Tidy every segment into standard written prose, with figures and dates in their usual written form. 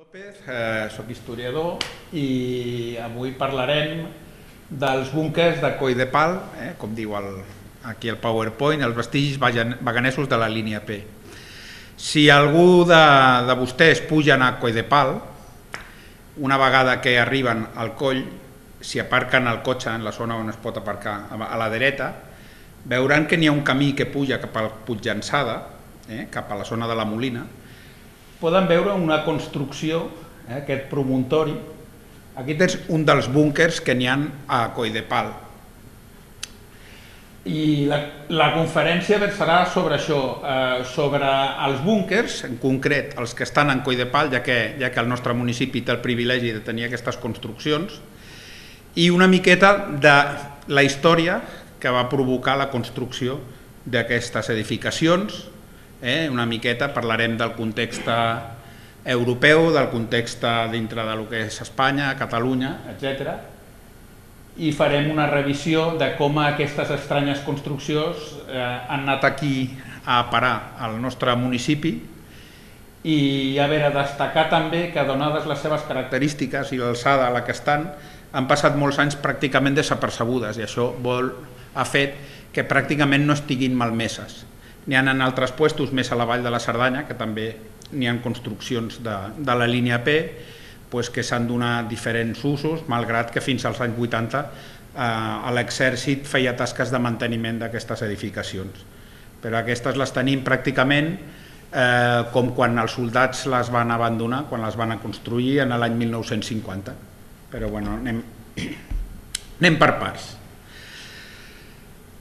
López, soc historiador i avui parlarem dels búnquers de Coll de Pal, com diu aquí el PowerPoint, els vestigis vaganesos de la línia P. Si algú de vostès pugen a Coll de Pal, una vegada que arriben al coll, si aparquen el cotxe en la zona on es pot aparcar a la dreta, veuran que n'hi ha un camí que puja cap al Puig Llançada, cap a la zona de la Molina. Poden veure una construcció, aquest promontori. Aquest és un dels búnquers que n'hi ha a Coll de Pal. I la conferència versarà sobre això, sobre els búnquers, en concret els que estan en Coll de Pal, ja que el nostre municipi té el privilegi de tenir aquestes construccions, i una miqueta de la història que va provocar la construcció d'aquestes edificacions. Una miqueta parlarem del context europeu, del context dintre del que és Espanya, Catalunya, etc. I farem una revisió de com aquestes estranyes construccions han anat aquí a parar al nostre municipi i a veure, destacar també que donades les seves característiques i l'alçada a la que estan, han passat molts anys pràcticament desapercebudes i això ha fet que pràcticament no estiguin malmeses. N'hi ha en altres puestos més a la vall de la Cerdanya, que també n'hi ha construccions de la línia P, que s'han donat diferents usos, malgrat que fins als anys 80 l'exèrcit feia tasques de manteniment d'aquestes edificacions. Però aquestes les tenim pràcticament com quan els soldats les van abandonar, quan les van construir en l'any 1950. Però bueno, anem per parts.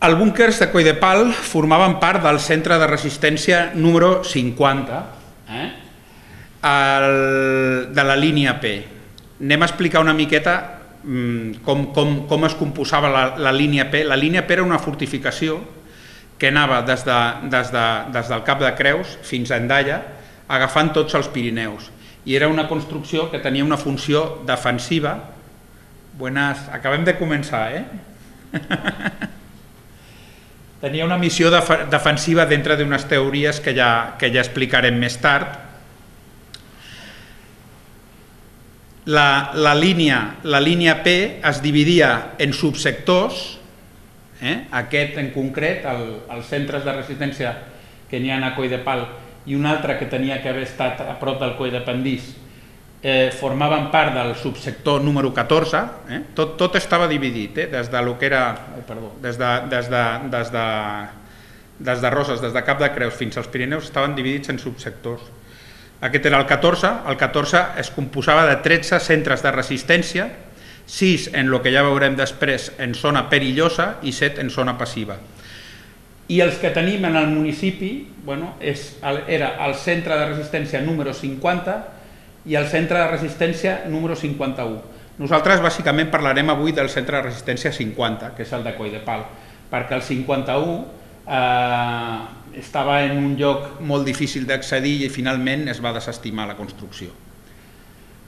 Els búnquers de Coll de Pal formaven part del centre de resistència número 50 de la línia P. Anem a explicar una miqueta com es composava la línia P. La línia P era una fortificació que anava des del Cap de Creus fins a Hendaia, agafant tots els Pirineus. I era una construcció que tenia una funció defensiva. Acabem de començar, Tenia una missió defensiva dintre d'unes teories que ja explicarem més tard. La línia P es dividia en subsectors, aquest en concret, els centres de resistència que n'hi ha a Coll de Pal i un altre que tenia que haver estat a prop del Coll de Pendís, formaven part del subsector número 14, tot estava dividit, des de Roses, des de Cap de Creus fins als Pirineus, estaven dividits en subsectors. Aquest era el 14, el 14 es composava de 13 centres de resistència, 6 en el que ja veurem després en zona perillosa i 7 en zona passiva. I els que tenim en el municipi era el centre de resistència número 50 i el centre de resistència número 51. Nosaltres bàsicament parlarem avui del centre de resistència 50, que és el de Coll de Pal, perquè el 51 estava en un lloc molt difícil d'accedir i finalment es va desestimar la construcció.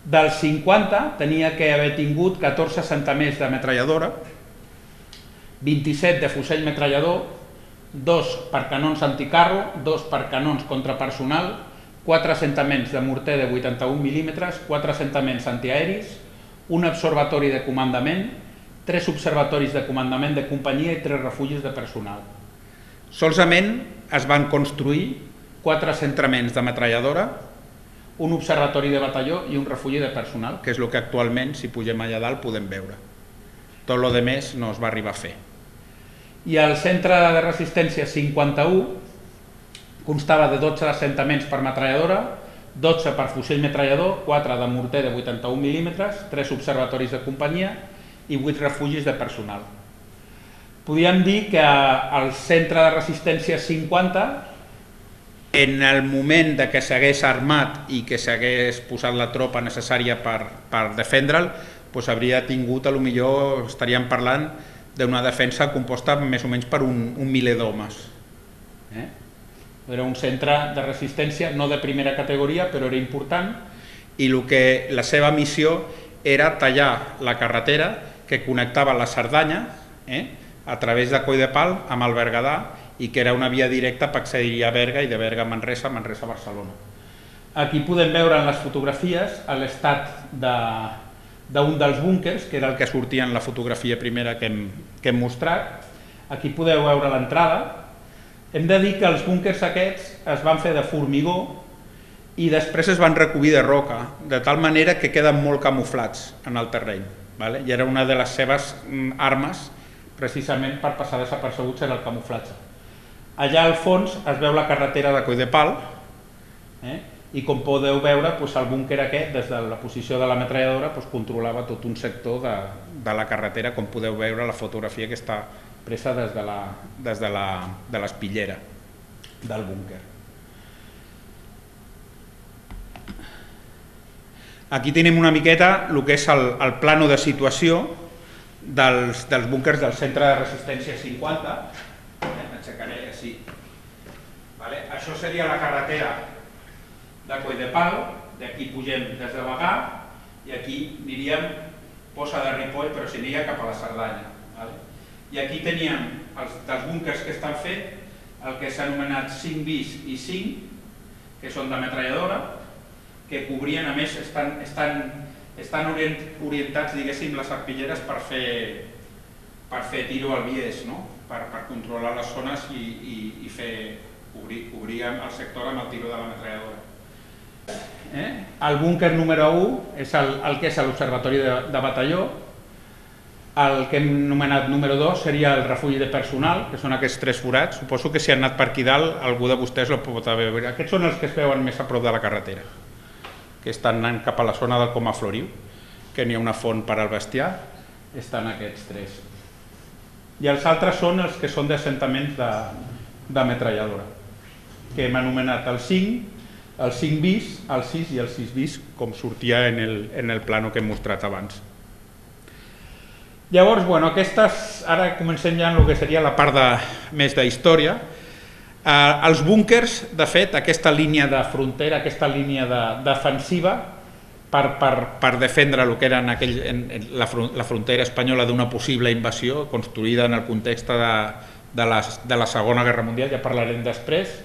Del 50 tenia que haver tingut 14 assentaments de metralladora, 27 de fusell metrallador, 2 per canons anticarro, 2 per canons contrapersonal, 4 assentaments de morter de 81 mil·límetres, 4 assentaments antiaeris, un observatori de comandament, 3 observatoris de comandament de companyia i 3 refugis de personal. Solament es van construir 4 assentaments de metralladora, un observatori de batalló i un refugi de personal, que és el que actualment, si pugem allà dalt, podem veure. Tot el més no es va arribar a fer. I el centre de resistència 51 constava de 12 assentaments per metralladora, 12 per fusell metrallador, 4 de morter de 81 mil·límetres, 3 observatoris de companyia i 8 refugis de personal. Podríem dir que el centre de resistència 50, en el moment que s'hagués armat i que s'hagués posat la tropa necessària per defendre'l, hauria tingut, potser estaríem parlant d'una defensa composta més o menys per un miler d'homes. Era un centre de resistència, no de primera categoria, però era important, i la seva missió era tallar la carretera que connectava la Cerdanya a través de Coll de Pal amb el Berguedà i que era una via directa per accedir a Berga i de Berga a Manresa, Manresa a Barcelona. Aquí podem veure en les fotografies l'estat d'un dels búnkers, que era el que sortia en la fotografia primera que hem mostrat. Aquí podeu veure l'entrada. Hem de dir que els búnkers aquests es van fer de formigó i després es van recollir de roca, de tal manera que queden molt camuflats en el terreny. I era una de les seves armes, precisament per passar desapercebuts, era el camuflatge. Allà al fons es veu la carretera de Coll de Pal, i com podeu veure, el búnquer aquest, des de la posició de la metralladora, controlava tot un sector de la carretera, com podeu veure la fotografia que està presa des de l'espillera del búnquer. Aquí tenim una miqueta el que és el plano de situació dels búnkers del centre de resistència 50. M'aixecaré així. Això seria la carretera de Coll de Pal, d'aquí pugem des de Bagà i aquí aniríem Poça de Ripoll, però si aniria cap a la Cerdanya. I aquí teníem dels búnkers que estan fets el que s'ha anomenat 5 bis i 5, que són de metralladora, que cobrien, a més, estan orientats, diguéssim, les arpilleres per fer tiro al bies, per controlar les zones i cobrir el sector amb el tiro de la metralladora. El búnquer número 1 és el que és l'observatori de batalló. El que hem anomenat número 2 seria el refugi de personal, que són aquests 3 forats. Suposo que si han anat per aquí dalt, algú de vostès el pot haver vist. Aquests són els que es veuen més a prop de la carretera, que estan anant cap a la zona del Coma Floriu, que n'hi ha una font per al bestiar, estan aquests 3. I els altres són els que són d'assentaments de metralladora, que hem anomenat el 5, el 5 bis, el 6 i el 6 bis, com sortia en el plano que hem mostrat abans. Llavors, ara comencem ja en el que seria la part més d'història. Els búnkers, de fet, aquesta línia de frontera, aquesta línia defensiva per defendre el que era la frontera espanyola d'una possible invasió construïda en el context de la Segona Guerra Mundial, ja parlarem després.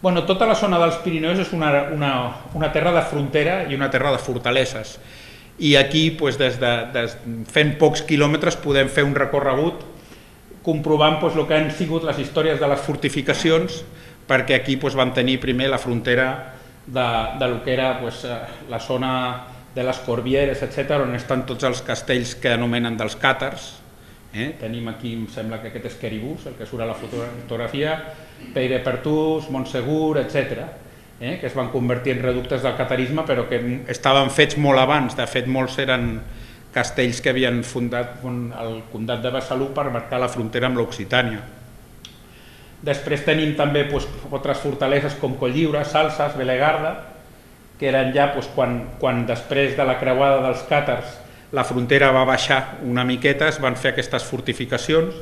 Tota la zona dels Pirineus és una terra de frontera i una terra de fortaleses. I aquí, fent pocs quilòmetres, podem fer un recorregut comprovant el que han sigut les històries de les fortificacions, perquè aquí van tenir primer la frontera del que era la zona de les Corbieres, etc., on estan tots els castells que anomenen dels càtars. Tenim aquí, em sembla que aquest és Queribús, el que surt a la fotografia, Peyrepertús, Montsegur, etc., que es van convertir en reductes del catarisme, però que estaven fets molt abans. De fet, molts eren castells que havien fundat el comtat de Besalú per marcar la frontera amb l'Occitània. Després tenim també altres fortaleses com Cotlliure, Salses, Belegarda, que eren ja quan després de la creuada dels càtars la frontera va baixar una miqueta, es van fer aquestes fortificacions,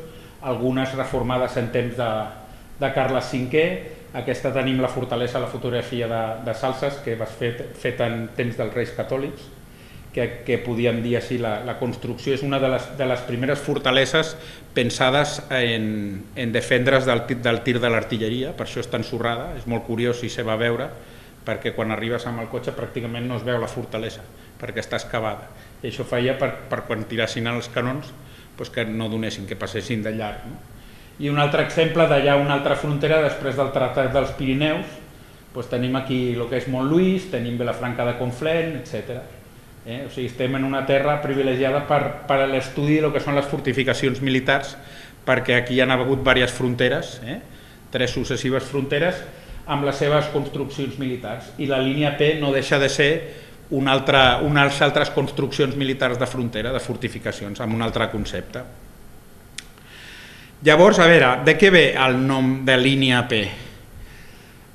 algunes reformades en temps de Carles V. Aquesta tenim la fortalesa, la fotografia de Salses, que va ser feta en temps dels Reis Catòlics, que podíem dir així, la construcció és una de les primeres fortaleses pensades en defendre's del tir de l'artilleria, per això està ensorrada, és molt curiós i se va veure, perquè quan arribes amb el cotxe pràcticament no es veu la fortalesa, perquè està excavada. I això feia per quan tirassin els canons que no donessin, que passessin de llarg. I un altre exemple d'allà, una altra frontera, després del Tractat dels Pirineus, tenim aquí el que és Montlluís, tenim Vilafranca de Conflent, etc. O sigui, estem en una terra privilegiada per a l'estudi del que són les fortificacions militars, perquè aquí hi ha hagut diverses fronteres, 3 successives fronteres, amb les seves construccions militars. I la línia P no deixa de ser unes altres construccions militars de frontera, de fortificacions, amb un altre concepte. Llavors, a veure, de què ve el nom de línia P?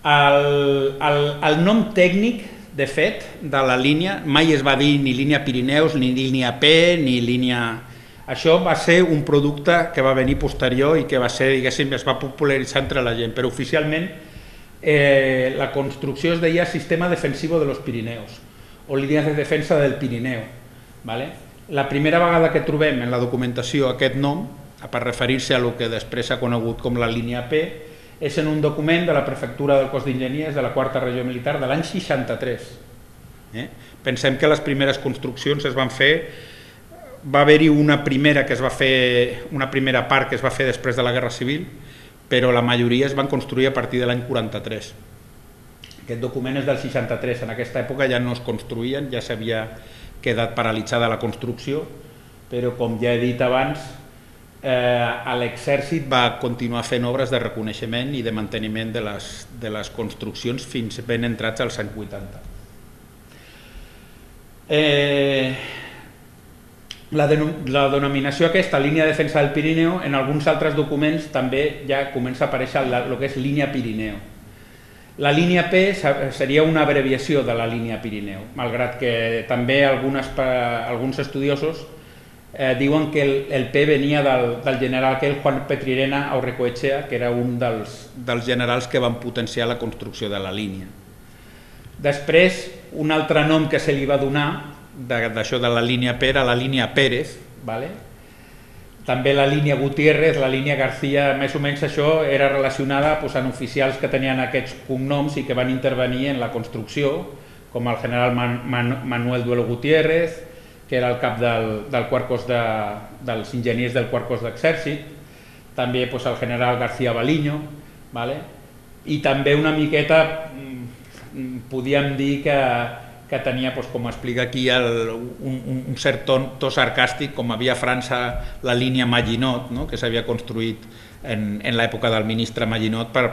El nom tècnic, de fet, de la línia, mai es va dir ni línia Pirineus, ni línia P, ni línia... Això va ser un producte que va venir posterior i que va ser, diguéssim, es va popularitzar entre la gent, però oficialment la construcció es deia Sistema Defensivo de los Pirineos, o línies de defensa del Pirineu. La primera vegada que trobem en la documentació aquest nom, per referir-se a el que després s'ha conegut com la línia P, és en un document de la prefectura del cos d'enginyers de la 4a regió militar de l'any 63. Pensem que les primeres construccions es van fer, va haver-hi una primera part que es va fer després de la Guerra Civil, però la majoria es van construir a partir de l'any 43. Aquest document és del 63, en aquesta època ja no es construïen, ja s'havia quedat paralitzada la construcció, però com ja he dit abans, l'exèrcit va continuar fent obres de reconeixement i de manteniment de les construccions fins ben entrats als anys 80. La denominació aquesta, línia de defensa del Pirineu, en alguns altres documents també ja comença a aparèixer el que és línia Pirineu. La línia P seria una abreviació de la línia Pirineu, malgrat que també alguns estudiosos diuen que el P venia del general aquell Juan Petrirena Aurrecoetxea, que era un dels generals que van potenciar la construcció de la línia. Després, un altre nom que se li va donar d'això de la línia P era la línia Pérez, també la línia Gutiérrez, la línia García, més o menys això era relacionada amb oficials que tenien aquests cognoms i que van intervenir en la construcció, com el general Manuel Duelo Gutiérrez, que era el cap del quart cos dels enginyers del quart cos d'exèrcit, també el general García Baliño, i també una miqueta podíem dir que tenia, com explica aquí, un cert to sarcàstic, com havia a França la línia Maginot, que s'havia construït en l'època del ministre Maginot per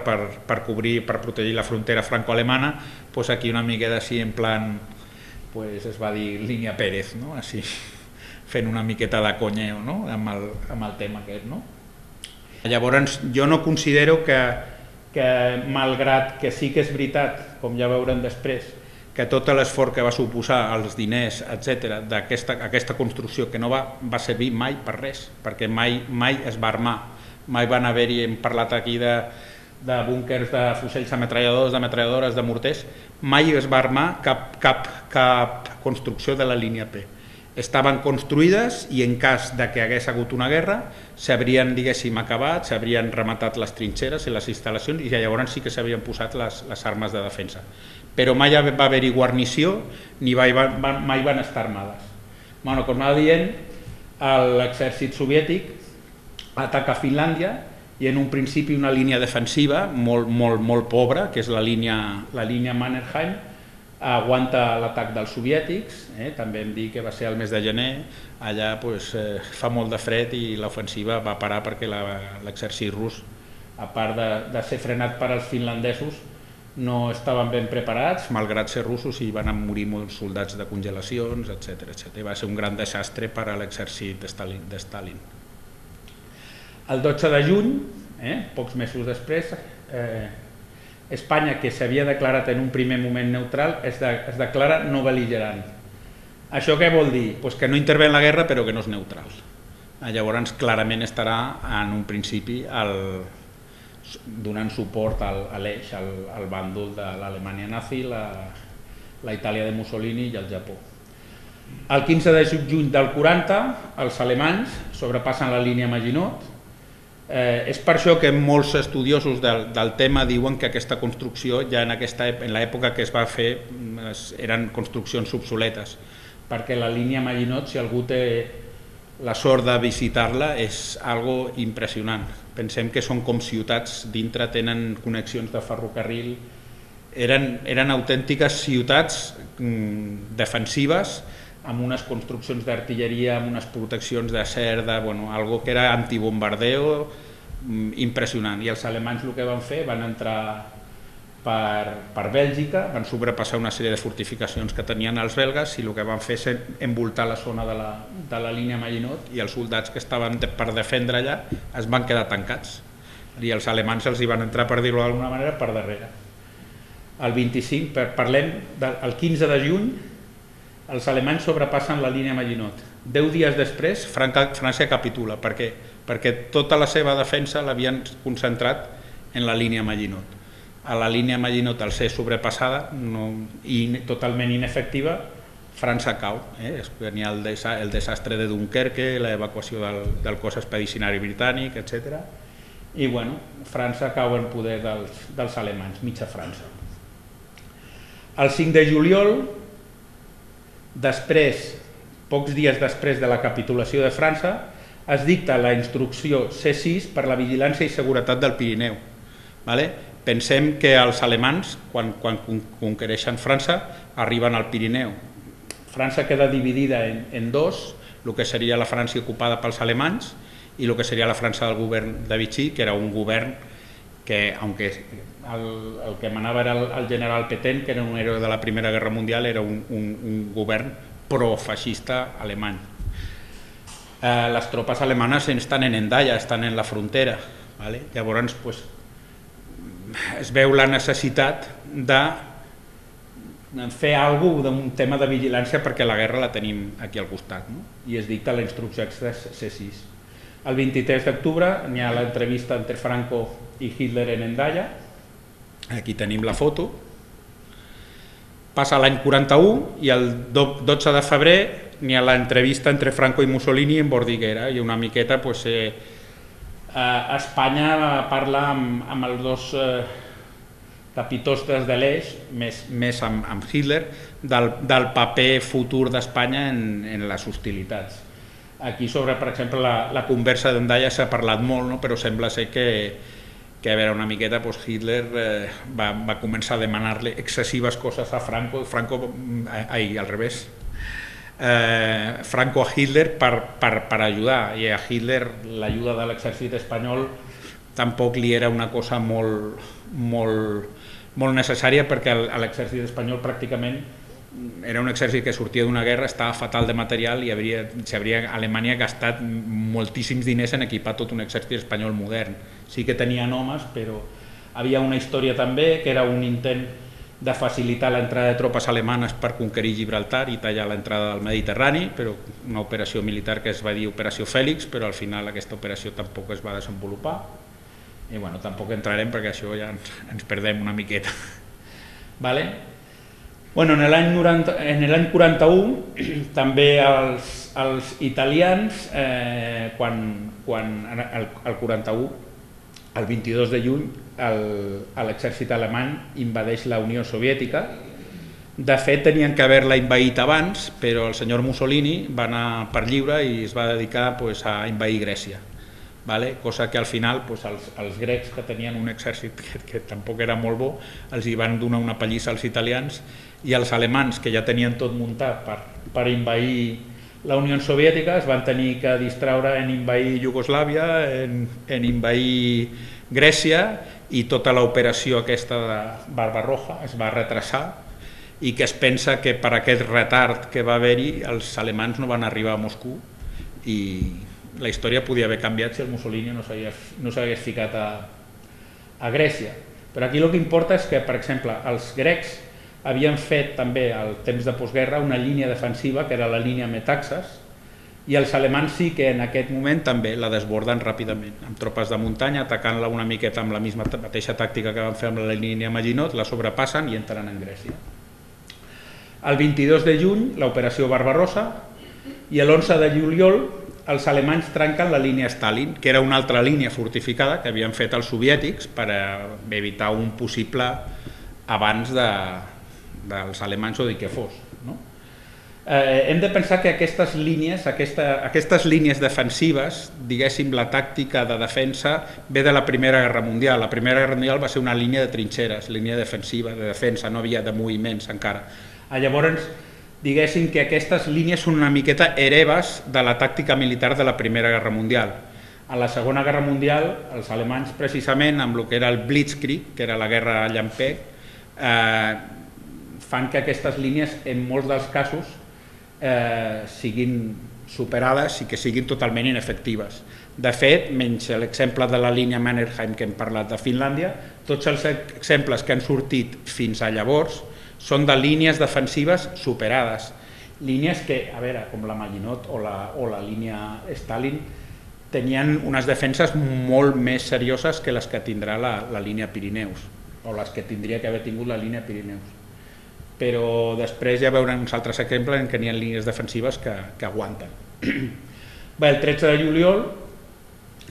protegir la frontera franco-alemana, aquí una miqueta així en plan es va dir línia Pérez, fent una miqueta de conyeo amb el tema aquest. Llavors jo no considero que malgrat que sí que és veritat, com ja veurem després, que tot l'esforç que va suposar els diners, etc., d'aquesta construcció, que no va servir mai per res, perquè mai es va armar, mai van haver-hi, hem parlat aquí de búnquers de fusells ametralladors, de metralladores, de morters, mai es va armar cap construcció de la línia P. Estaven construïdes i en cas que hagués hagut una guerra s'haurien, diguéssim, acabat, s'haurien rematat les trinxeres i les instal·lacions i llavors sí que s'havien posat les armes de defensa. Però mai va haver-hi guarnició ni mai van estar armades. Com anava dient, l'exèrcit soviètic ataca Finlàndia i en un principi una línia defensiva molt pobra, que és la línia Mannerheim, aguanta l'atac dels soviètics, també hem dit que va ser el mes de gener, allà fa molt de fred i l'ofensiva va parar perquè l'exèrcit rus, a part de ser frenat per als finlandesos, no estaven ben preparats, malgrat ser russos, i van morir molts soldats de congelacions, etc. Va ser un gran desastre per a l'exèrcit de Stalin. El 12 de juny, pocs mesos després, Espanya, que s'havia declarat en un primer moment neutral, es declara no bel·ligerant. Això què vol dir? Que no intervé en la guerra però que no és neutral. Llavors clarament estarà en un principi donant suport a l'eix, al bàndol de l'Alemanya nazi, la Itàlia de Mussolini i el Japó. El 15 de juny del 40 els alemanys sobrepassen la línia Maginot. És per això que molts estudiosos del tema diuen que aquesta construcció ja en l'època que es va fer eren construccions obsoletes, perquè la línia Maginot, si algú té la sort de visitar-la, és algo impressionant. Pensem que són com ciutats, dintre tenen connexions de ferrocarril, eren autèntiques ciutats defensives amb unes construccions d'artilleria, amb unes proteccions d'acer, algo que era antibombardeo impressionant. I els alemanys el que van fer, van entrar per Bèlgica, van sobrepassar una sèrie de fortificacions que tenien els belgues i el que van fer és envoltar la zona de la línia Maginot i els soldats que estaven per defendre allà es van quedar tancats i els alemanys els hi van entrar, per dir-ho d'alguna manera, per darrere. El 25, parlem del 15 de juny, els alemanys sobrepassen la línia Maginot. 10 dies després, França capitula. Per què? Perquè tota la seva defensa l'havien concentrat en la línia Maginot. A la línia Maginot, al ser sobrepassada i totalment inefectiva, França cau. Venia el desastre de Dunkerque, l'evacuació del cos expedicionari britànic, etc. i bueno, França cau en poder dels alemanys, mitja França. El 5 de juliol, pocs dies després de la capitulació de França, es dicta la instrucció C6 per la vigilància i seguretat del Pirineu. Pensem que els alemanys, quan conquereixen França, arriben al Pirineu. França queda dividida en dos, el que seria la França ocupada pels alemanys i el que seria la França del govern de Vichy, que era un govern que, aunque el que manava era el general Pétain, que era un héroe de la Primera Guerra Mundial, era un govern profeixista alemany. Les tropes alemanes estan en Hendaya, estan en la frontera. Llavors es veu la necessitat de fer alguna cosa d'un tema de vigilància perquè la guerra la tenim aquí al costat, i es dicta la instrucció C6. El 23 d'octubre hi ha l'entrevista entre Franco i Hitler en Hendaya, aquí tenim la foto. Passa l'any 41 i el 12 de febrer hi ha l'entrevista entre Franco i Mussolini en Bordighera, i una miqueta Espanya parla amb els dos capitostes de l'eix, més amb Hitler, del paper futur d'Espanya en les hostilitats. Aquí sobre, per exemple, la conversa d'Hendaya s'ha parlat molt, però sembla ser que a veure, una miqueta Hitler va començar a demanar-li excessives coses a Franco, al revés, Franco a Hitler per ajudar, i a Hitler l'ajuda de l'exèrcit espanyol tampoc li era una cosa molt necessària, perquè l'exèrcit espanyol pràcticament era un exèrcit que sortia d'una guerra, estava fatal de material i Alemanya gastat moltíssims diners en equipar tot un exèrcit espanyol modern. Sí que tenien homes, però havia una història també que era un intent de facilitar l'entrada de tropes alemanes per conquerir Gibraltar i tallar l'entrada del Mediterrani, però una operació militar que es va dir Operació Fèlix, però al final aquesta operació tampoc es va desenvolupar. I bueno, tampoc entrarem perquè això ja ens perdem una miqueta. Bueno, en l'any 41 també els italians, quan el 41, el 22 de juny, l'exèrcit alemany invadeix la Unió Soviètica. De fet, tenien que haver-la invaït abans, però el senyor Mussolini va anar per lliure i es va dedicar a invair Grècia. Cosa que al final els grecs, que tenien un exèrcit que tampoc era molt bo, els hi van donar una pallissa als italians, i els alemans, que ja tenien tot muntat per invair la Unió Soviètica, es van tenir que distraure en invair Iugoslàvia, en invair Grècia, i tota l'operació aquesta de Barbarroja es va retrasar, i que es pensa que per aquest retard que va haver-hi els alemans no van arribar a Moscou, i la història podia haver canviat si el Mussolini no s'hagués ficat a Grècia. Però aquí el que importa és que, per exemple, els grecs havien fet també al temps de postguerra una línia defensiva, que era la línia Metaxas, i els alemans sí que en aquest moment també la desborden ràpidament, amb tropes de muntanya, atacant-la una miqueta amb la mateixa tàctica que van fer amb la línia Maginot, la sobrepassen i entren en Grècia. El 22 de juny, l'operació Barbarossa, i l'11 de juliol els alemanys trenquen la línia Stalin, que era una altra línia fortificada que havien fet els soviètics per evitar un possible abans dels alemanys o de què fos. Hem de pensar que aquestes línies defensives, diguéssim, la tàctica de defensa ve de la Primera Guerra Mundial. La Primera Guerra Mundial va ser una línia de trinxeres, línia defensiva, de defensa, no havia de moviments encara. Llavors, diguéssim que aquestes línies són una miqueta hereves de la tàctica militar de la Primera Guerra Mundial. A la Segona Guerra Mundial, els alemanys, precisament amb el que era el Blitzkrieg, que era la guerra llampec, fan que aquestes línies, en molts dels casos, siguin superades i que siguin totalment inefectives. De fet, menys l'exemple de la línia Mannerheim que hem parlat de Finlàndia, tots els exemples que han sortit fins a llavors són de línies defensives superades. Línies que, a veure, com la Maginot o la línia Stalin, tenien unes defenses molt més serioses que les que tindrà la línia Pirineus, o les que tindria que haver tingut la línia Pirineus. Però després ja veurem uns altres exemples en què hi ha línies defensives que aguanten. El 13 de juliol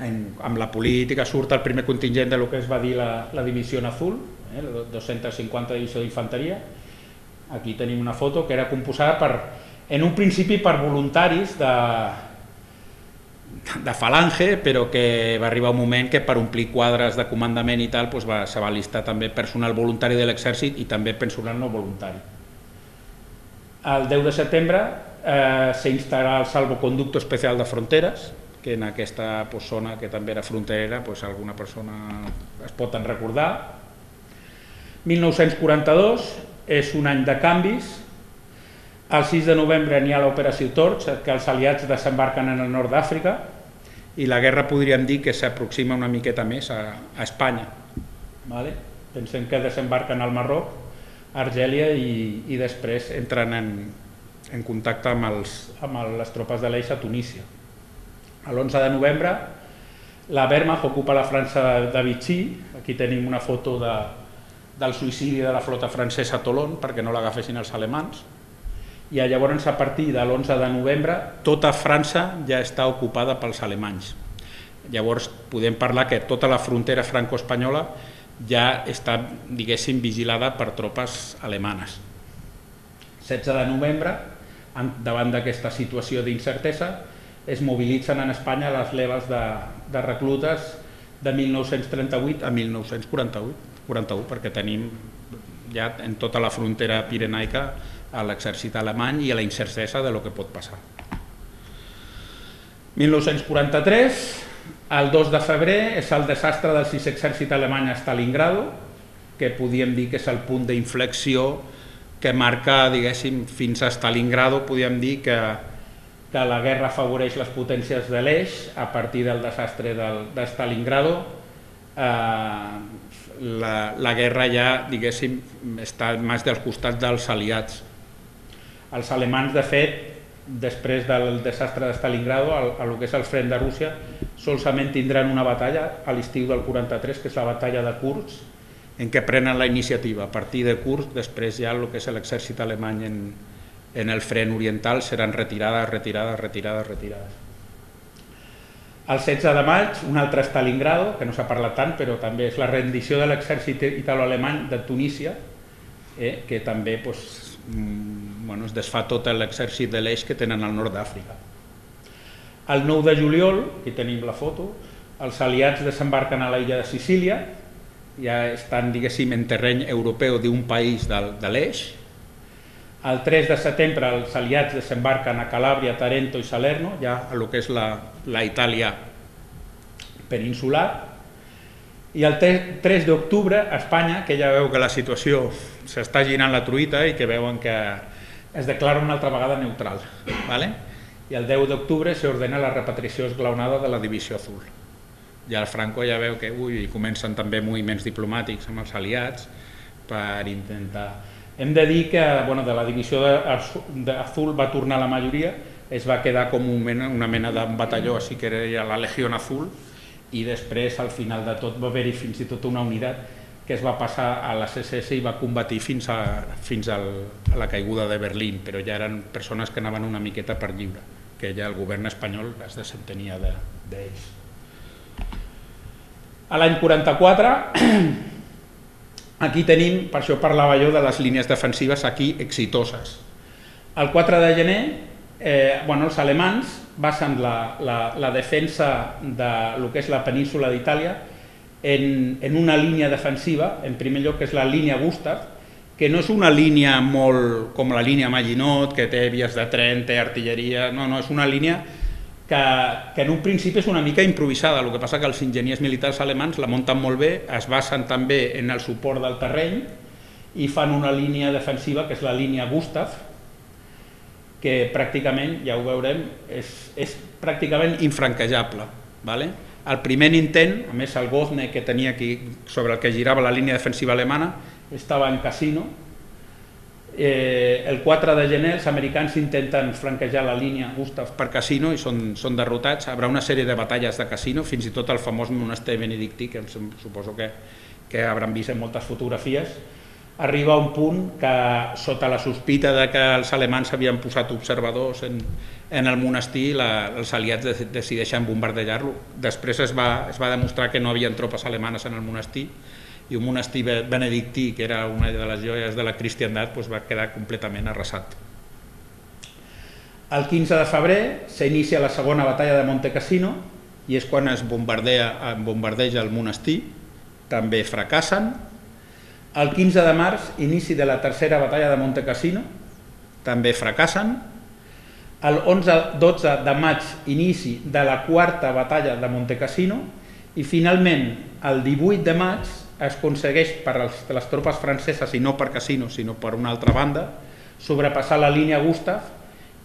amb la política surt el primer contingent del que es va dir la Divisió Azul, la 250 Divisió d'Infanteria. Aquí tenim una foto que era composada en un principi per voluntaris de falange, però que va arribar un moment que per omplir quadres de comandament i tal se va allistar també personal voluntari de l'exèrcit i també personal no voluntari. El 10 de setembre s'instal·larà el Salvoconducto Especial de Fronteres, que en aquesta zona que també era fronterera alguna persona es pot recordar. 1942 és un any de canvis. El 6 de novembre n'hi ha l'Operació Torch, que els aliats desembarquen en el nord d'Àfrica i la guerra podríem dir que s'aproxima una miqueta més a Espanya. Pensem que desembarquen al Marroc, a Argèlia i després entren en contacte amb les tropes de l'Eix a Tunísia. L'11 de novembre la Wehrmacht ocupa la França de Vichy. Aquí tenim una foto del suïcidi de la flota francesa a Toulon perquè no l'agafessin els alemans. I llavors, a partir de l'11 de novembre, tota França ja està ocupada pels alemanys. Llavors podem parlar que tota la frontera franco-espanyola ja està, diguéssim, vigilada per tropes alemanes. 16 de novembre, davant d'aquesta situació d'incertesa, es mobilitzen en Espanya les leves de reclutes de 1938 a 1941, perquè tenim ja en tota la frontera pirenaica a l'exèrcit alemany i a la incertesa de lo que pot passar. 1943, el 2 de febrer, és el desastre del 6è exèrcit alemany a Stalingrado, que podríem dir que és el punt d'inflexió que marca, diguéssim, fins a Stalingrado, podríem dir que la guerra afavoreix les potències de l'Eix. A partir del desastre de Stalingrado, la guerra ja, diguéssim, està més dels costats dels aliats. Els alemans, de fet, després del desastre de Stalingrado, a lo que és el front de Rússia, solament tindran una batalla a l'estiu del 43, que és la batalla de Kursk, en què prenen la iniciativa. A partir de Kursk, després ja el que és l'exèrcit alemany en el front oriental seran retirades. El 16 de maig, un altre Stalingrado, que no s'ha parlat tant, però també és la rendició de l'exèrcit italo-alemany de Tunísia, que també es desfà tot l'exèrcit de l'Eix que tenen al nord d'Àfrica. El 9 de juliol, aquí tenim la foto, els aliats desembarquen a l'illa de Sicília, ja estan, diguéssim, en terreny europeu d'un país de l'Eix. El 3 de setembre els aliats desembarquen a Calàbria, Tarento i Salerno, ja a lo que és la Itàlia peninsular. I el 3 d'octubre a Espanya, que ja veu que la situació s'està girant la truita i que veuen que es declara una altra vegada neutral. I el 10 d'octubre s'ordena la repatriació esglaonada de la Divisió Azul. I el Franco ja veu que comencen també moviments diplomàtics amb els aliats per intentar... Hem de dir que de la Divisió Azul va tornar la majoria, es va quedar com una mena de batalló, així que era la Legió Azul, i després, al final de tot, va haver-hi fins i tot una unitat que es va passar a les SS i va combatir fins a la caiguda de Berlín, però ja eren persones que anaven una miqueta per lliure, que ja el govern espanyol es desentenia d'ells. A l'any 44, aquí tenim, per això parlava jo de les línies defensives aquí exitoses. El 4 de gener, els alemans basen la defensa del que és la península d'Itàlia en una línia defensiva, en primer lloc, que és la línia Gustav, que no és una línia molt com la línia Maginot, que té vies de tren, té artilleria, no, és una línia que en un principi és una mica improvisada. El que passa que els enginyers militars alemans la munten molt bé, es basen també en el suport del terreny i fan una línia defensiva que és la línia Gustav, que pràcticament, ja ho veurem, és pràcticament infranquejable. El primer intent, a més el Gozne que tenia aquí sobre el que girava la línia defensiva alemana, estava en Cassino. El 4 de gener els americans intenten franquejar la línia Gustav per Cassino i són derrotats. Hi haurà una sèrie de batalles de Cassino, fins i tot el famós monestir benedictí, que suposo que hauran vist en moltes fotografies. arriba a un punt que, sota la sospita de que els alemans havien posat observadors en el monestir, els aliats decideixen bombardejar-lo. Després es va demostrar que no hi havia tropes alemanes en el monestir, i un monestir benedictí, que era una de les joies de la cristiandat, va quedar completament arrasat. El 15 de febrer s'inicia la segona batalla de Monte Cassino, i és quan es bombardeja el monestir, també fracassen. El 15 de març, inici de la tercera batalla de Monte Cassino, també fracassen. El 11-12 de maig, inici de la quarta batalla de Monte Cassino, i finalment el 18 de maig es aconsegueix per les tropes franceses, i no per Cassino, sinó per una altra banda, sobrepassar la línia Gustav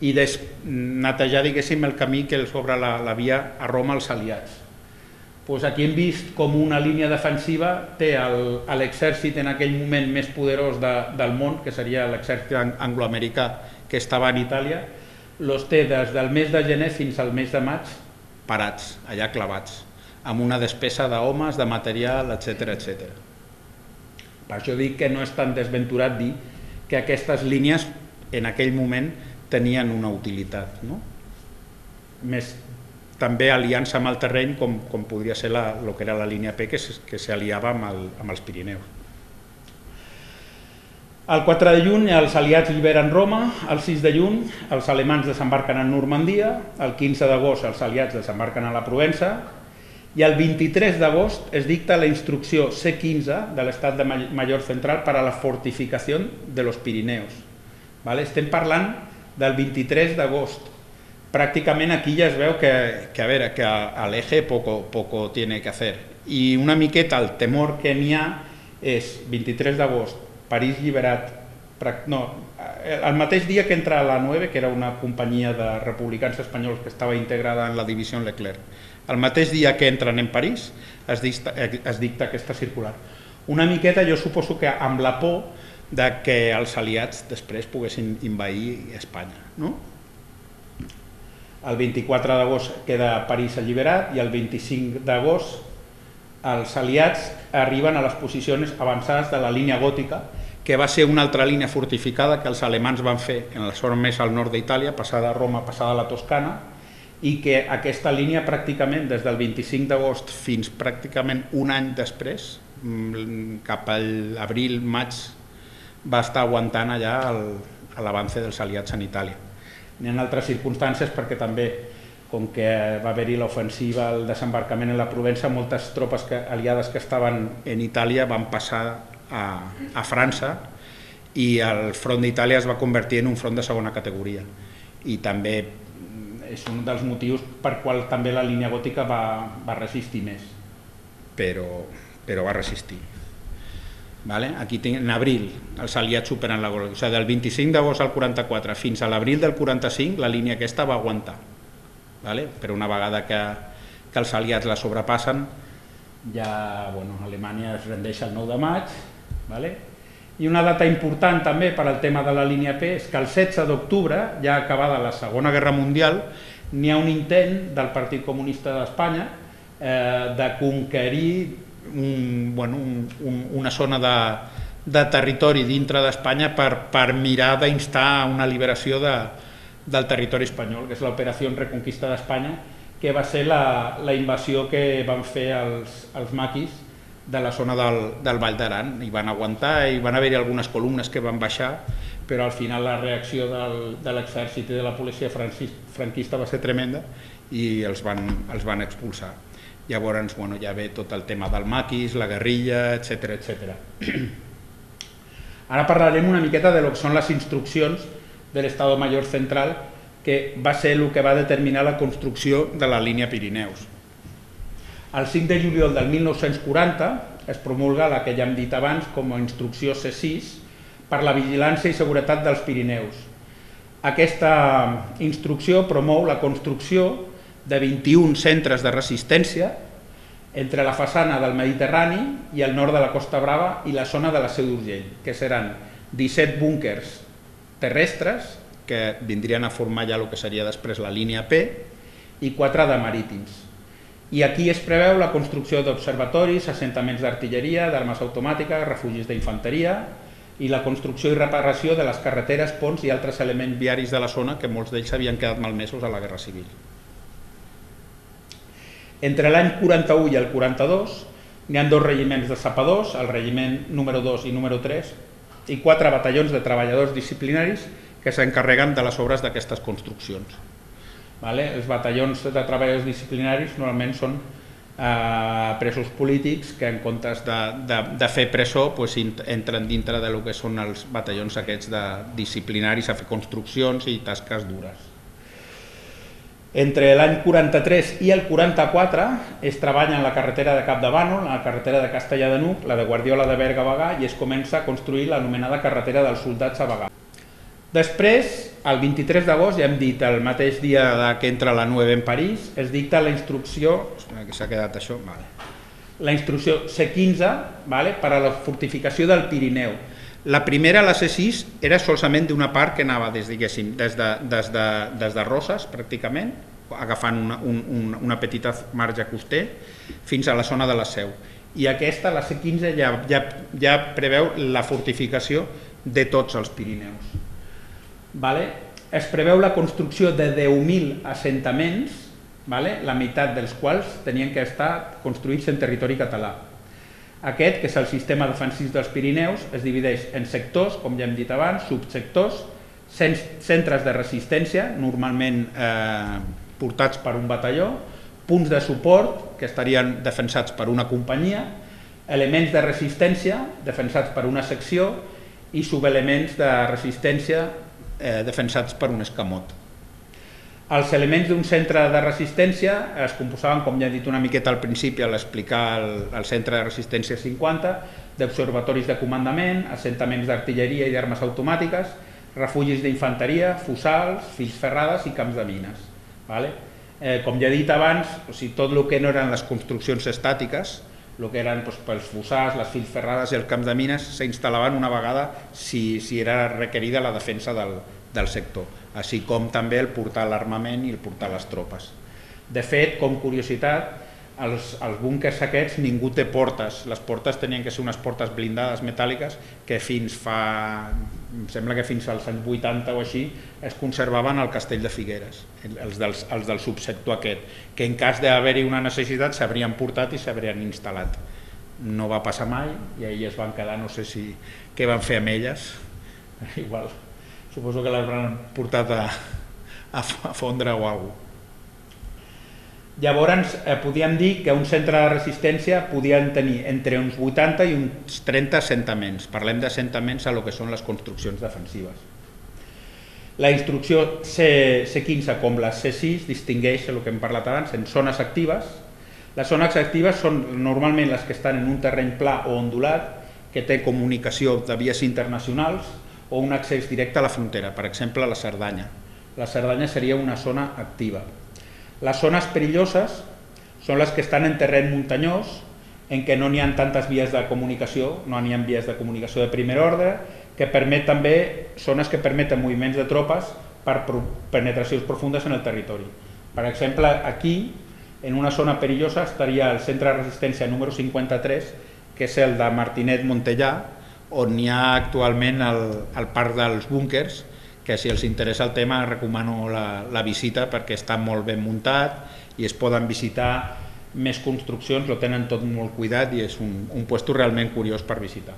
i netejar, diguéssim, el camí que els obre la via a Roma als aliats. Aquí hem vist com una línia defensiva té l'exèrcit en aquell moment més poderós del món, que seria l'exèrcit angloamericà que estava en Itàlia, els té des del mes de gener fins al mes de maig parats, allà clavats, amb una despesa d'homes, de material, etc. Per això dic que no és tan desventurat dir que aquestes línies en aquell moment tenien una utilitat, més també aliança amb el terreny, com podria ser el que era la línia P, que s'aliava amb els Pirineus. El 4 de juny els aliats lliberen Roma, el 6 de juny els alemans desembarquen en Normandia, el 15 d'agost els aliats desembarquen a la Provença, i el 23 d'agost es dicta la instrucció C-15 de l'Estat Mayor Central per a la fortificació de los Pirineos. Estem parlant del 23 d'agost. Pràcticament aquí ja es veu que l'eje poco tiene que hacer. I una miqueta el temor que n'hi ha és 23 d'agost, París lliberat, el mateix dia que entra la 9, que era una companyia de republicans espanyols que estava integrada en la divisió Leclerc, el mateix dia que entren en París es dicta aquesta circular. Una miqueta jo suposo que amb la por de que els aliats després poguessin invair Espanya. El 24 d'agost queda París alliberat i el 25 d'agost els aliats arriben a les posicions avançades de la línia gòtica, que va ser una altra línia fortificada que els alemans van fer en la zona més al nord d'Itàlia, passada a Roma, passada a la Toscana, i que aquesta línia pràcticament des del 25 d'agost fins pràcticament un any després, cap a l'abril, maig, va estar aguantant allà l'avance dels aliats en Itàlia. N'hi ha altres circumstàncies perquè també, com que va haver-hi l'ofensiva, el desembarcament en la Provença, moltes tropes aliades que estaven en Itàlia van passar a França i el front d'Itàlia es va convertir en un front de segona categoria. I també és un dels motius per qual també la línia gòtica va resistir més. Però va resistir. Aquí en abril els aliats superen la gòtica, o sigui, del 25 d'agost al 44 fins a l'abril del 45 la línia aquesta va aguantar, però una vegada que els aliats la sobrepassen ja Alemanya es rendeix el 9 de maig. I una data important també per al tema de la línia P és que el 16 d'octubre, ja acabada la Segona Guerra Mundial, n'hi ha un intent del Partit Comunista d'Espanya de conquerir una zona de territori dintre d'Espanya per mirar d'instar una liberació del territori espanyol, que és l'Operació Reconquista d'Espanya, que va ser la invasió que van fer els maquis de la zona del Vall d'Aran. I van aguantar, i van haver-hi algunes columnes que van baixar, però al final la reacció de l'exèrcit i de la policia franquista va ser tremenda i els van expulsar. Llavors ja ve tot el tema del maquis, la guerrilla, etc. Ara parlarem una miqueta de lo que són les instruccions de l'Estado Mayor Central, que va ser el que va determinar la construcció de la línia Pirineus. El 5 de juliol del 1940 es promulga la que ja hem dit abans com a instrucció C6 per la vigilància i seguretat dels Pirineus. Aquesta instrucció promou la construcció de 21 centres de resistència entre la façana del Mediterrani i el nord de la Costa Brava i la zona de la Seu d'Urgell, que seran 17 búnkers terrestres, que vindrien a formar ja el que seria després la línia P, i 4 de marítims. I aquí es preveu la construcció d'observatoris, assentaments d'artilleria, d'armes automàtiques, refugis d'infanteria, i la construcció i reparació de les carreteres, ponts i altres elements viaris de la zona, que molts d'ells havien quedat malmesos a la Guerra Civil. Entre l'any 41 i el 42 n'hi ha 2 regiments de sapadors, el regiment número 2 i número 3, i 4 batallons de treballadors disciplinaris que s'encarreguen de les obres d'aquestes construccions. Els batallons de treballadors disciplinaris normalment són presos polítics que en comptes de fer presó entren dintre del que són els batallons aquests de disciplinaris a fer construccions i tasques dures. Entre l'any 43 i el 44 es treballa en la carretera de Capdavànol, la carretera de Castellar de N'Hug, la de Guardiola de Berga a Bagà, i es comença a construir l'anomenada carretera dels soldats a Bagà. Després, el 23 d'agost, ja hem dit, el mateix dia que entra la 9 en París, es dicta la instrucció, que s'ha quedat això, la instrucció C15 per a la fortificació del Pirineu. La primera, la C6, era solament d'una part que anava des de Roses, pràcticament, agafant una petita marge coster, fins a la zona de la Seu. I aquesta, la C15, ja preveu la fortificació de tots els Pirineus. Es preveu la construcció de 10.000 assentaments, la meitat dels quals tenien que estar construïts en territori català. Aquest, que és el sistema defensiu dels Pirineus, es divideix en sectors, com ja hem dit abans, subsectors, centres de resistència, normalment portats per un batalló, punts de suport, que estarien defensats per una companyia, elements de resistència, defensats per una secció, i subelements de resistència defensats per un escamot. Els elements d'un centre de resistència es composaven, com ja he dit una miqueta al principi a l'explicar el centre de resistència 50, d'observatoris de comandament, assentaments d'artilleria i d'armes automàtiques, refugis d'infanteria, fossals, fils ferrades i camps de mines. Com ja he dit abans, tot el que no eren les construccions estàtiques, el que eren els fossars, les fils ferrades i els camps de mines, s'instal·laven una vegada si era requerida la defensa del sector, així com també el portar l'armament i el portar les tropes. De fet, com curiositat, els búnquers aquests ningú té portes, les portes tenien que ser unes portes blindades metàl·liques que em sembla que fins als anys 80 o així es conservaven al castell de Figueres, els del subsector aquest, que en cas d'haver-hi una necessitat s'haurien portat i s'haurien instal·lat. No va passar mai i ahir es van quedar, no sé què van fer amb elles, igual. Suposo que l'hauran portat a fondre o alguna cosa. Llavors, podíem dir que un centre de resistència podien tenir entre uns 80 i uns 30 assentaments. Parlem d'assentaments a lo que són les construccions defensives. La instrucció C15, com la C6, distingeix el que hem parlat abans en zones actives. Les zones actives són normalment les que estan en un terreny pla o ondulat, que té comunicació de vies internacionals, o un accés directe a la frontera, per exemple la Cerdanya. La Cerdanya seria una zona activa. Les zones perilloses són les que estan en terreny muntanyós, en què no n'hi ha tantes vies de comunicació, no n'hi ha vies de comunicació de primer ordre, que permet també zones que permeten moviments de tropes per penetracions profundes en el territori. Per exemple, aquí, en una zona perillosa, estaria el centre de resistència número 53, que és el de Martinet Montellà, on hi ha actualment el parc dels búnquers, que si els interessa el tema recomano la visita perquè està molt ben muntat i es poden visitar més construccions, lo tenen tot molt cuidat i és un lloc realment curiós per visitar.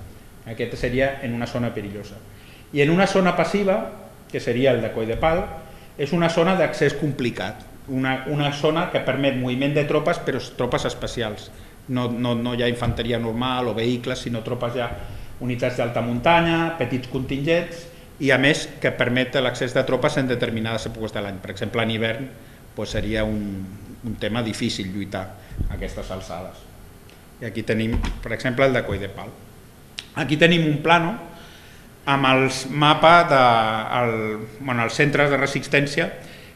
Aquest seria en una zona perillosa. I en una zona passiva, que seria el de Coll de Pal, és una zona d'accés complicat, una zona que permet moviment de tropes, però tropes especials. No hi ha infanteria normal o vehicles, sinó tropes ja unitats d'alta muntanya, petits contingents, i a més que permet l'accés de tropes en determinades èpoques de l'any. Per exemple, en hivern seria un tema difícil lluitar a aquestes alçades. I aquí tenim, per exemple, el de Coll de Pal. Aquí tenim un plano amb els mapes dels centres de resistència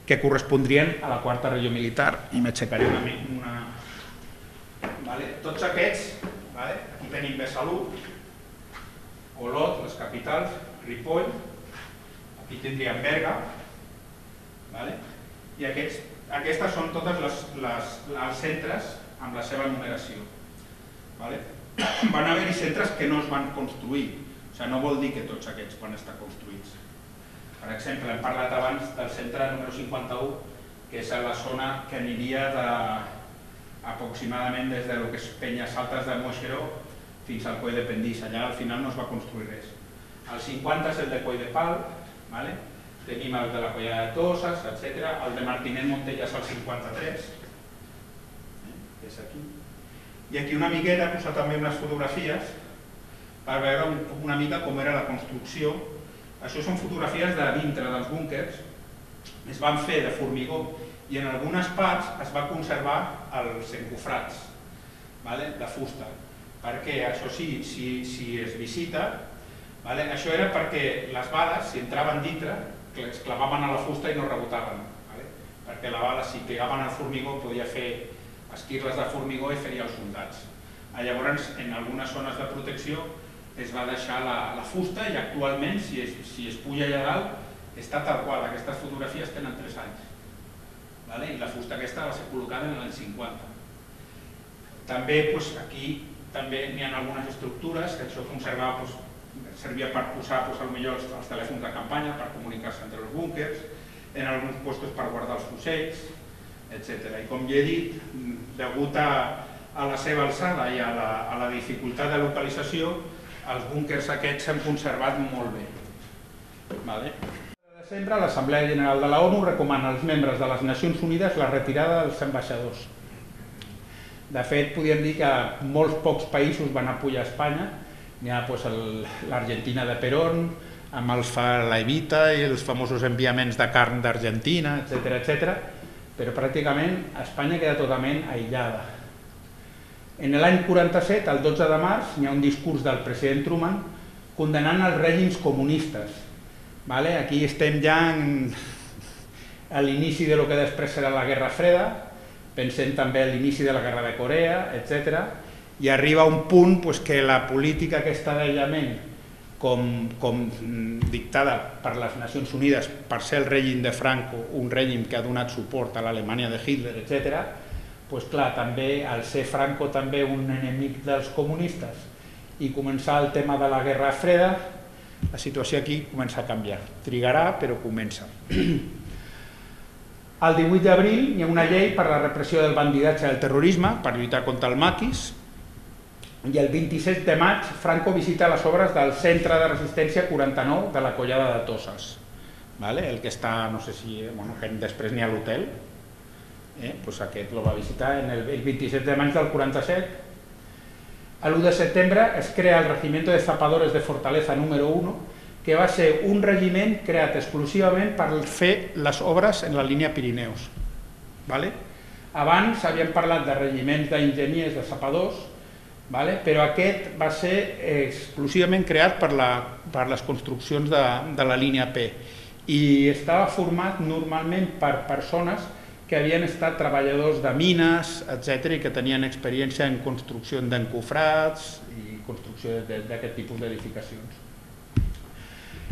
que correspondrien a la quarta regió militar. I m'aixecaré una... Tots aquests, aquí tenim Besalú, Olot, les capitals, Ripoll, aquí tindríem Berga, i aquestes són totes els centres amb la seva numeració. Van haver-hi centres que no es van construir, sigui, no vol dir que tots aquests van estar construïts. Per exemple, hem parlat abans del centre número 51, que és la zona que aniria aproximadament des del que és Penyes Altes de Moixeró fins al Coll de Pendís. Allà al final no es va construir res. El 50 és el de Coll de Pal, tenim el de la Collada de Toses, etc. El de Martinet Montella és el 53, que és aquí. I aquí una miqueta he posat també unes fotografies per veure una mica com era la construcció. Això són fotografies de dintre dels búnquers, es van fer de formigó i en algunes parts es va conservar els encofrats de fusta, perquè això sí, si es visita, això era perquè les bales, si entraven dintre, es clavaven a la fusta i no rebotaven, perquè la bala, si pegaven al formigó, podia fer esquirles de formigó i feria els soldats. Llavors, en algunes zones de protecció es va deixar la fusta i actualment, si es puja allà dalt, està tal qual. Aquestes fotografies tenen 3 anys. I la fusta aquesta va ser col·locada en l'any 50. També aquí n'hi ha algunes estructures que això conservava, servia per posar potser els telèfons de campanya per comunicar-se entre els búnquers, en alguns llocs per guardar els fusells, etc. I com ja he dit, degut a la seva alçada i a la dificultat de localització, els búnquers aquests s'han conservat molt bé. De desembre, l'Assemblea General de la ONU recomana als membres de les Nacions Unides la retirada dels ambaixadors. De fet, podríem dir que molts pocs països van apoyar Espanya. N'hi ha l'Argentina de Perón, amb la Evita i els famosos enviaments de carn d'Argentina, etc. Però pràcticament Espanya queda totalment aïllada. En l'any 47, el 12 de març, hi ha un discurs del president Truman condenant els règims comunistes. Aquí estem ja a l'inici del que després serà la Guerra Freda, pensem també a l'inici de la Guerra de Corea, etc. I arriba un punt que la política aquesta d'aïllament, com dictada per les Nacions Unides per ser el règim de Franco, un règim que ha donat suport a l'Alemanya de Hitler, etc., també, al ser Franco també un enemic dels comunistes i començar el tema de la Guerra Freda, la situació aquí comença a canviar. Trigarà, però comença. El 18 d'abril hi ha una llei per a la repressió del bandidatge i el terrorisme, per lluitar contra el maquis, i el 27 de maig Franco visita les obres del Centre de Resistència 49 de la Collada de Toses, el que està, no sé si, després n'hi ha l'hotel, aquest lo va visitar el 27 de maig del 47. L'1 de setembre es crea el Regimiento de Zapadores de Fortaleza número 1, que va ser un regiment creat exclusivament per fer les obres en la línia Pirineus. Abans havíem parlat de regiments d'enginyers, de zapadors, però aquest va ser exclusivament creat per les construccions de la línia P i estava format normalment per persones que havien estat treballadors de mines, etc., i que tenien experiència en construcció d'encofrats i construcció d'aquest tipus d'edificacions.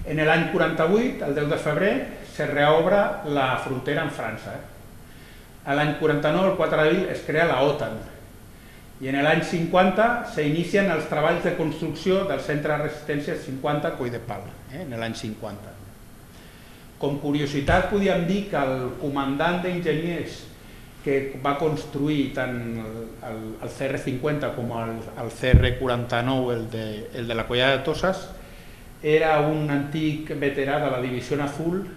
En l'any 48, el 10 de febrer, se reobre la frontera amb França. L'any 49, el 4 d'abril, es crea la OTAN. I en l'any 50 s'inicien els treballs de construcció del Centre de Resistència 50 Coll de Pal, en l'any 50. Com curiositat, podíem dir que el comandant d'enginyers que va construir tant el CR-50 com el CR-49, el de la Collada de Toses, era un antic veterà de la Divisió Azul